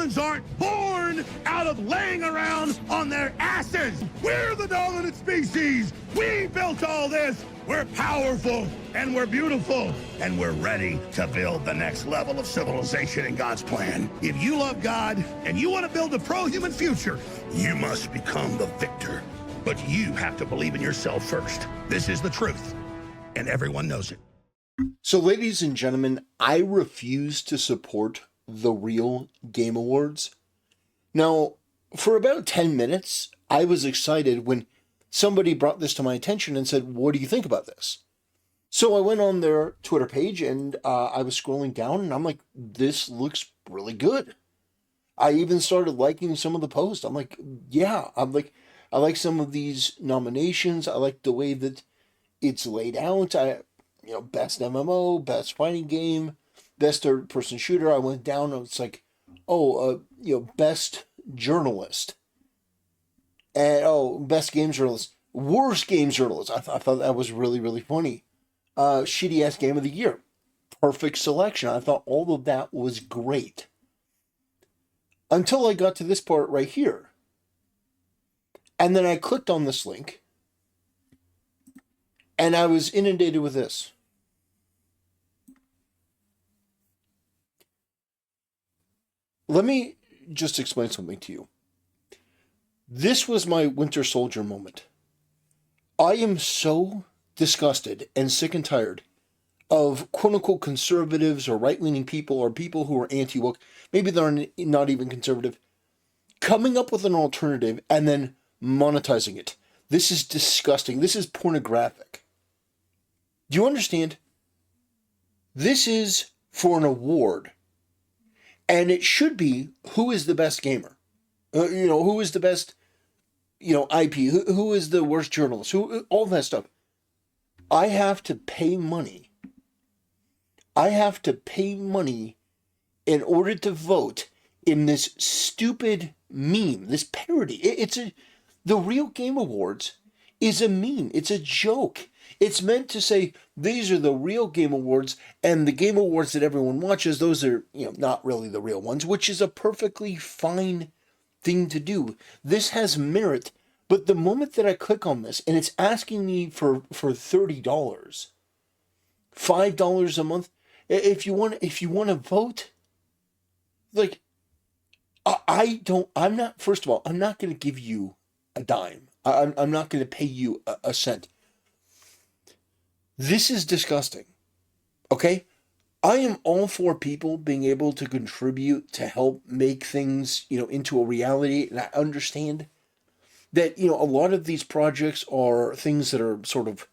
humans aren't born out of laying around on their asses. We're the dominant species. We built all this. We're powerful, and we're beautiful, and we're ready to build the next level of civilization in God's plan. If you love God and you want to build a pro-human future, you must become the victor. But you have to believe in yourself first. This is the truth, and everyone knows it. So, ladies and gentlemen, I refuse to support the real Game Awards. Now, for about 10 minutes, I was excited when somebody brought this to my attention and said, what do you think about this? So I went on their Twitter page and I was scrolling down and I'm like, this looks really good. I even started liking some of the posts. I'm like, yeah, I like some of these nominations. I like the way that it's laid out. Best MMO, best fighting game, best third-person shooter. I went down and it's like, best journalist. And, best game journalist. Worst game journalist. I thought that was really, really funny. Shitty-ass game of the year. Perfect selection. I thought all of that was great. Until I got to this part right here. And then I clicked on this link. And I was inundated with this. Let me just explain something to you. This was my Winter Soldier moment. I am so disgusted and sick and tired of quote-unquote conservatives or right-leaning people or people who are anti-woke, maybe they're not even conservative, coming up with an alternative and then monetizing it. This is disgusting. This is pornographic. Do you understand? This is for an award. And it should be who is the best gamer. Who is the best, IP, who is the worst journalist, all that stuff. I have to pay money. I have to pay money in order to vote in this stupid meme, this parody. The real Game Awards is a meme. It's a joke. It's meant to say, these are the real Game Awards, and the Game Awards that everyone watches, those are, not really the real ones, which is a perfectly fine thing to do. This has merit, but the moment that I click on this, and it's asking me for $30, $5 a month, if you want to vote, like, I'm not going to give you a dime. I'm not going to pay you a cent. This is disgusting. Okay? I am all for people being able to contribute to help make things, into a reality. And I understand that, a lot of these projects are things that are sort of,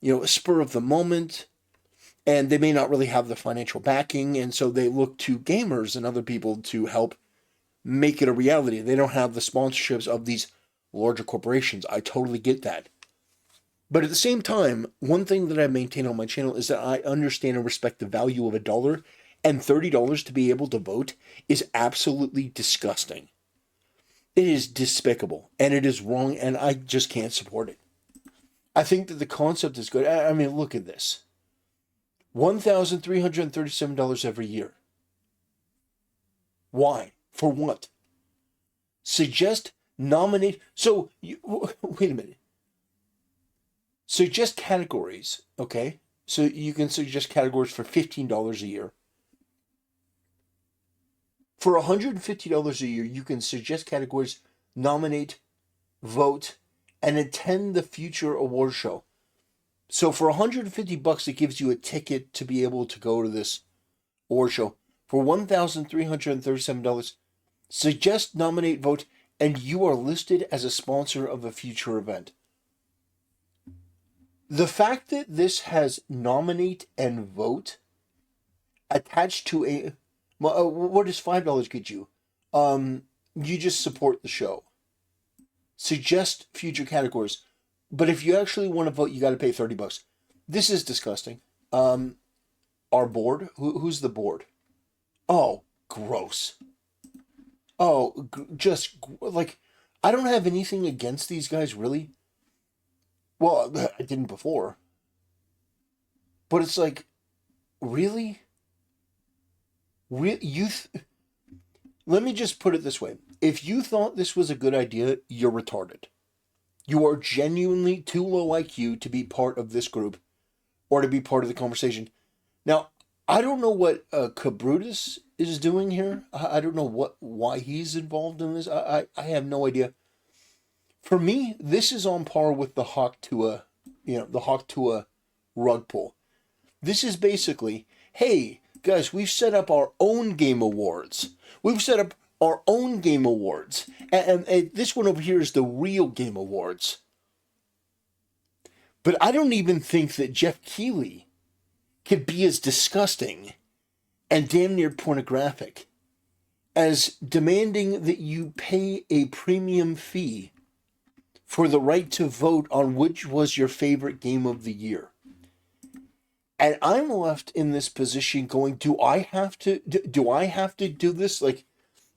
a spur of the moment. And they may not really have the financial backing. And so they look to gamers and other people to help make it a reality. They don't have the sponsorships of these larger corporations. I totally get that. But at the same time, one thing that I maintain on my channel is that I understand and respect the value of $1, and $30 to be able to vote is absolutely disgusting. It is despicable, and it is wrong, and I just can't support it. I think that the concept is good. I mean, look at this. $1,337 every year. Why? For what? Nominate. So, wait a minute. Suggest categories, okay? So you can suggest categories for $15 a year. For $150 a year, you can suggest categories, nominate, vote, and attend the future award show. So for $150, it gives you a ticket to be able to go to this award show. For $1,337, suggest, nominate, vote, and you are listed as a sponsor of a future event. The fact that this has nominate and vote attached to what does $5 get you? You just support the show. Suggest future categories. But if you actually want to vote, you got to pay $30. This is disgusting. Our board? Who's the board? Oh, gross. Oh, I don't have anything against these guys, really. Well, I didn't before. But it's like, really? let me just put it this way. If you thought this was a good idea, you're retarded. You are genuinely too low IQ to be part of this group or to be part of the conversation. Now, I don't know what Cabrutus is doing here. I don't know why he's involved in this. I have no idea. For me, this is on par with the Hawk Tua, the Hawk Tua rug pull. This is basically, hey, guys, we've set up our own game awards. We've set up our own game awards. And this one over here is the real game awards. But I don't even think that Jeff Keighley could be as disgusting and damn near pornographic as demanding that you pay a premium fee for the right to vote on which was your favorite game of the year. And I'm left in this position going, do I have to do this? Like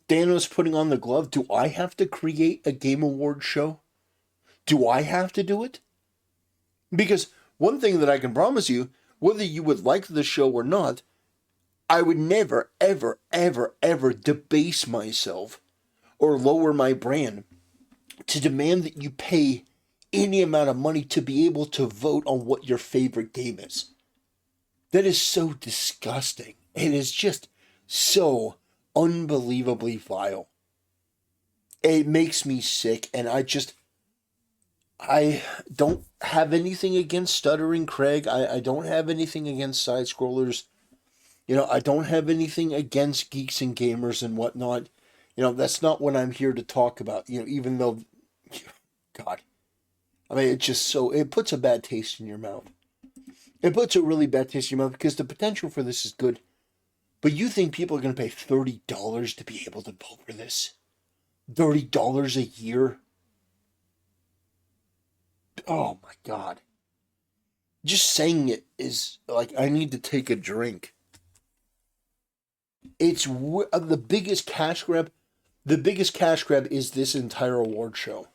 Thanos putting on the glove, do I have to create a Game Award show? Do I have to do it? Because one thing that I can promise you, whether you would like the show or not, I would never, ever, ever, ever debase myself or lower my brand to demand that you pay any amount of money to be able to vote on what your favorite game is. That is so disgusting. It is just so unbelievably vile. It makes me sick, and I don't have anything against Stuttering Craig. I don't have anything against side-scrollers. I don't have anything against geeks and gamers and whatnot. That's not what I'm here to talk about. Even though, God, I mean, it puts a bad taste in your mouth. It puts a really bad taste in your mouth because the potential for this is good. But you think people are going to pay $30 to be able to vote for this? $30 a year? Oh my God. Just saying it is like I need to take a drink. It's the biggest cash grab. The biggest cash grab is this entire award show.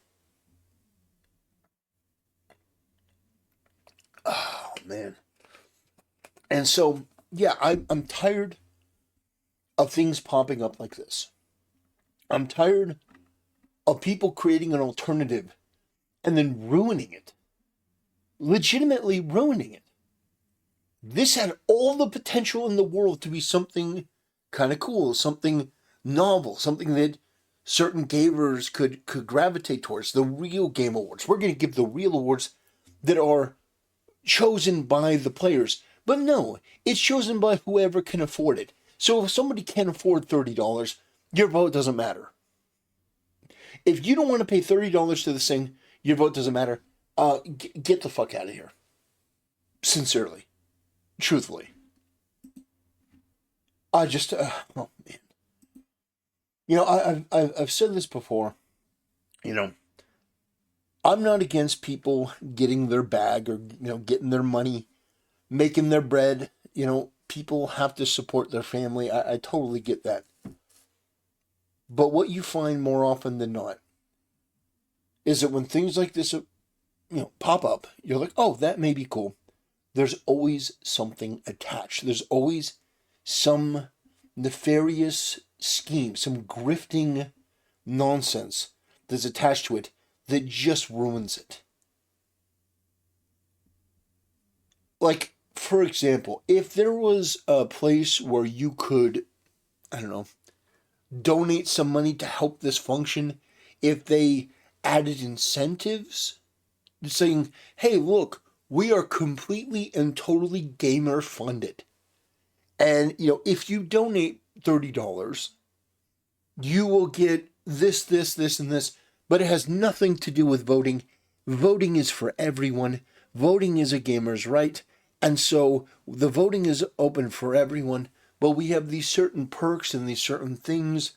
Oh, man. And so, yeah, I'm tired of things popping up like this. I'm tired of people creating an alternative and then ruining it. Legitimately ruining it. This had all the potential in the world to be something kind of cool, something novel, something that certain gamers could gravitate towards. The real Game Awards. We're going to give the real awards that are chosen by the players. But no, it's chosen by whoever can afford it. So if somebody can't afford $30, your vote doesn't matter. If you don't want to pay $30 to this thing, your vote doesn't matter. Get the fuck out of here. Sincerely. Truthfully. I just, oh man. I've said this before. I'm not against people getting their bag or, getting their money, making their bread. People have to support their family. I totally get that. But what you find more often than not is that when things like this, pop up, you're like, oh, that may be cool. There's always something attached. There's always some nefarious scheme, some grifting nonsense that's attached to it that just ruins it. Like, for example, if there was a place where you could, I don't know, donate some money to help this function, if they added incentives, saying, hey, look, we are completely and totally gamer funded. And, if you donate $30, you will get this, and this, but it has nothing to do with voting. Voting is for everyone. Voting is a gamer's right. And so the voting is open for everyone, but we have these certain perks and these certain things,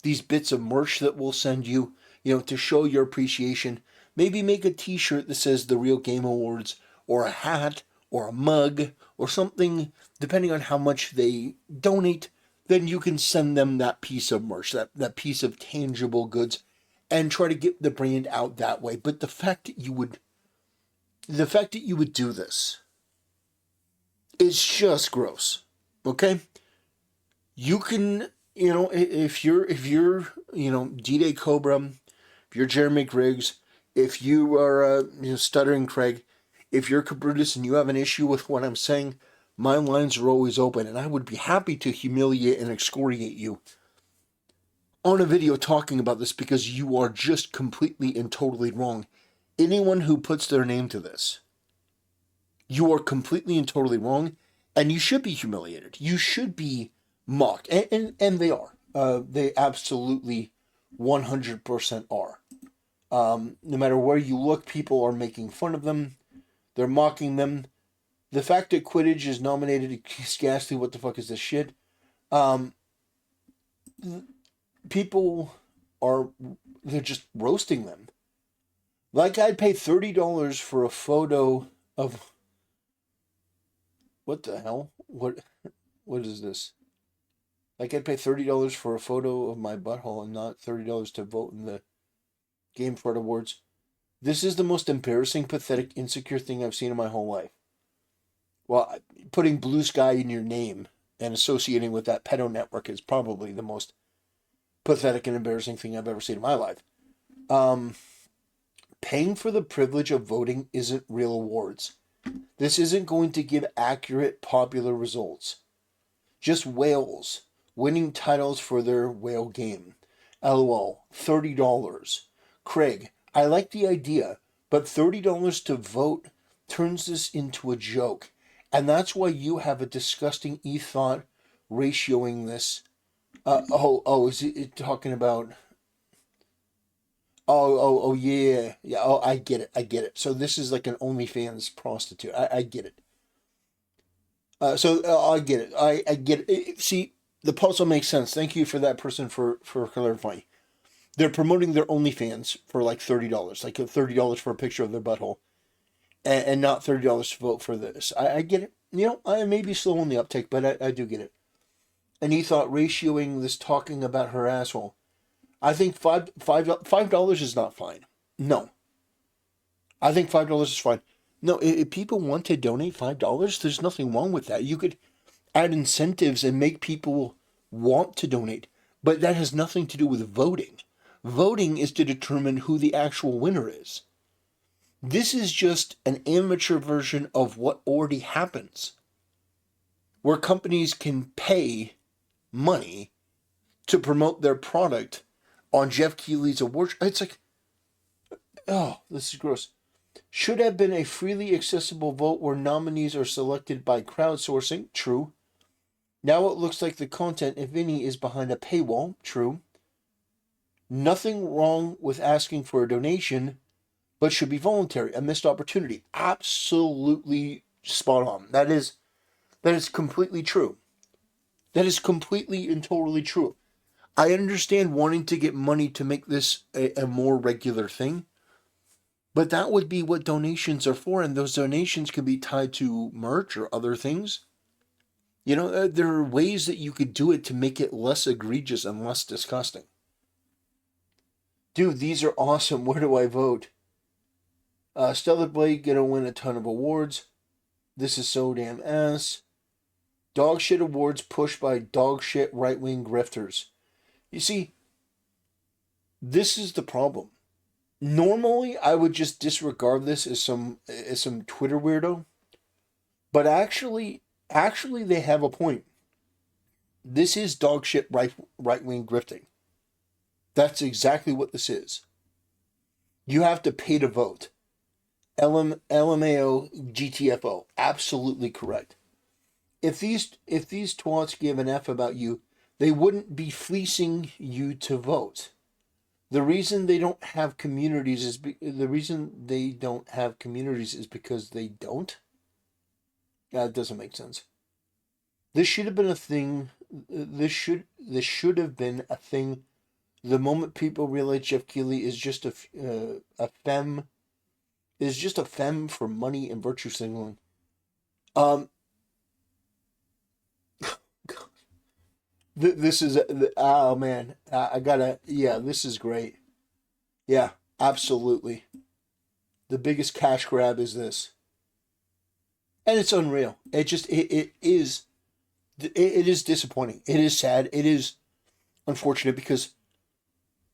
these bits of merch that we'll send you, to show your appreciation. Maybe make a t-shirt that says The Real Game Awards, or a hat, or a mug, or something, depending on how much they donate. Then you can send them that piece of merch, that piece of tangible goods, and try to get the brand out that way. But the fact that you would do this is just gross. Okay? You can if you're D-Day Cobra, if you're Jeremy Griggs, if you are Stuttering Craig, if you're Cabrutus and you have an issue with what I'm saying, my lines are always open, and I would be happy to humiliate and excoriate you on a video talking about this, because you are just completely and totally wrong. Anyone who puts their name to this, you are completely and totally wrong, and you should be humiliated. You should be mocked, and they are. They absolutely 100% are. No matter where you look, people are making fun of them. They're mocking them. The fact that Quidditch is nominated is ghastly. What the fuck is this shit? People they're just roasting them. Like, I'd pay $30 for a photo of... What the hell? What is this? Like, I'd pay $30 for a photo of my butthole and not $30 to vote in the Game Fart Awards. This is the most embarrassing, pathetic, insecure thing I've seen in my whole life. Well, putting Blue Sky in your name and associating with that pedo network is probably the most pathetic and embarrassing thing I've ever seen in my life. Paying for the privilege of voting isn't real awards. This isn't going to give accurate, popular results. Just whales winning titles for their whale game. LOL. $30. Craig, I like the idea, but $30 to vote turns this into a joke. And that's why you have a disgusting e-thought ratioing this. Is it talking about... Yeah. Oh, I get it. So this is like an OnlyFans prostitute. I get it. I get it. I get it. See, the puzzle makes sense. Thank you for that person for clarifying. They're promoting their OnlyFans for like $30, like $30 for a picture of their butthole, and not $30 to vote for this. I get it. I may be slow on the uptake, but I do get it. And he thought ratioing this talking about her asshole. I think $5 is not fine. No. I think $5 is fine. No, if people want to donate $5, there's nothing wrong with that. You could add incentives and make people want to donate, but that has nothing to do with voting. Voting is to determine who the actual winner is. This is just an amateur version of what already happens, where companies can pay money to promote their product on Jeff Keighley's award. It's like, oh, this is gross. Should have been a freely accessible vote where nominees are selected by crowdsourcing. True. Now it looks like the content, if any, is behind a paywall. True. Nothing wrong with asking for a donation, but should be voluntary. A missed opportunity. Absolutely spot on. That is completely true. That is completely and totally true. I understand wanting to get money to make this a more regular thing, but that would be what donations are for, and those donations could be tied to merch or other things. There are ways that you could do it to make it less egregious and less disgusting. Dude, these are awesome. Where do I vote? Stellar Blade gonna win a ton of awards. This is so damn ass. Dog shit awards pushed by dog shit right-wing grifters. You see, this is the problem. Normally, I would just disregard this as some Twitter weirdo, but actually, they have a point. This is dog shit right-wing grifting. That's exactly what this is. You have to pay to vote. LMAO GTFO. Absolutely correct. If these twats give an F about you, they wouldn't be fleecing you to vote. The reason they don't have communities is because they don't. That doesn't make sense. This should have been a thing. This should have been a thing. The moment people realize Jeff Keighley is just a femme for money and virtue signaling. This is oh man, this is great. Yeah, absolutely. The biggest cash grab is this, and it's unreal. It is disappointing. It is sad. It is unfortunate because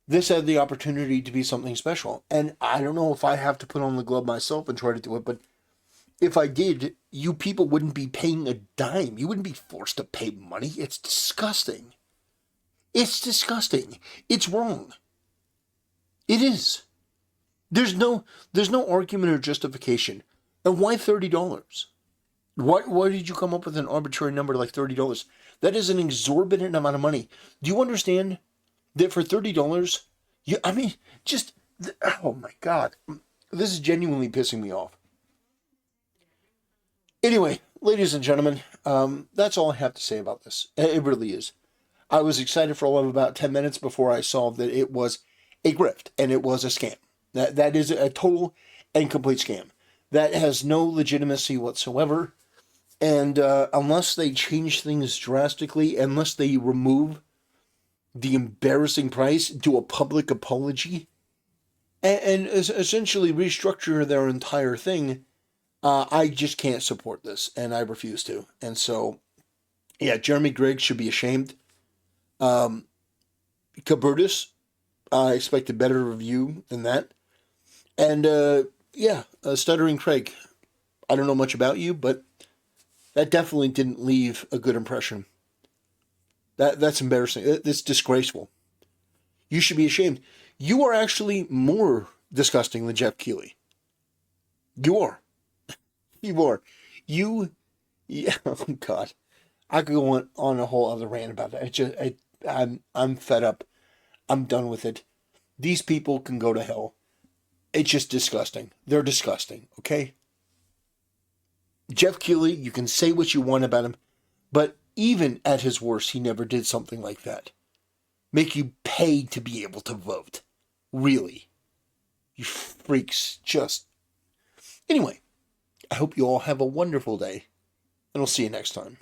this had the opportunity to be something special. And I don't know if I have to put on the glove myself and try to do it, but if I did, you people wouldn't be paying a dime. You wouldn't be forced to pay money. It's disgusting. It's disgusting. It's wrong. It is. There's no argument or justification. And why $30? Why did you come up with an arbitrary number like $30? That is an exorbitant amount of money. Do you understand that for $30, oh my God. This is genuinely pissing me off. Anyway, ladies and gentlemen, that's all I have to say about this. It really is. I was excited for all of about 10 minutes before I saw that it was a grift and it was a scam. That is a total and complete scam. That has no legitimacy whatsoever. And unless they change things drastically, unless they remove the embarrassing price, do a public apology, and essentially restructure their entire thing, I just can't support this, and I refuse to. And so, yeah, Jeremy Griggs should be ashamed. Cabertus, I expect a better review than that. And, Stuttering Craig, I don't know much about you, but that definitely didn't leave a good impression. That's embarrassing. It's disgraceful. You should be ashamed. You are actually more disgusting than Jeff Keighley. You are. You are. Yeah, oh God. I could go on a whole other rant about that. I'm fed up. I'm done with it. These people can go to hell. It's just disgusting. They're disgusting, okay? Jeff Keighley, you can say what you want about him, but even at his worst, he never did something like that. Make you pay to be able to vote. Really. You freaks, just... Anyway, I hope you all have a wonderful day, and I'll see you next time.